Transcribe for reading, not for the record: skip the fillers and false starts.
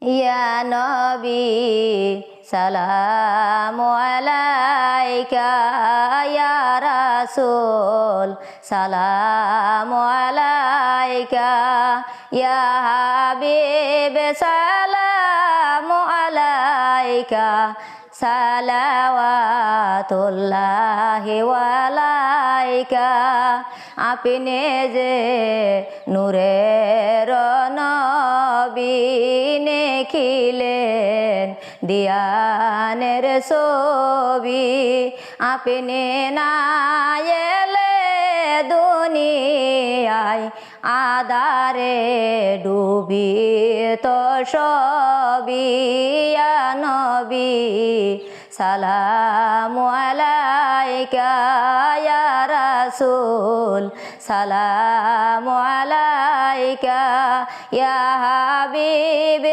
ইয়া নবী সালামু আলাইকা, ইয়া রাসূল সালামু আলাইকা, ইয়া হাবিব সালামু আলাইকা, সালাওয়াতুল্লাহি ওয়ালাইকা। আপনি যে নূরের নবী, নেখিলেন দিয়ানের ছবি। আপনি না এলে দুনিয়ায় আধারে ডুবি তো সবই। ইয়া নবী সালামু আলাইকা, ইয়া রাসূল সালামু আলাইকা, ইয়া হাবিব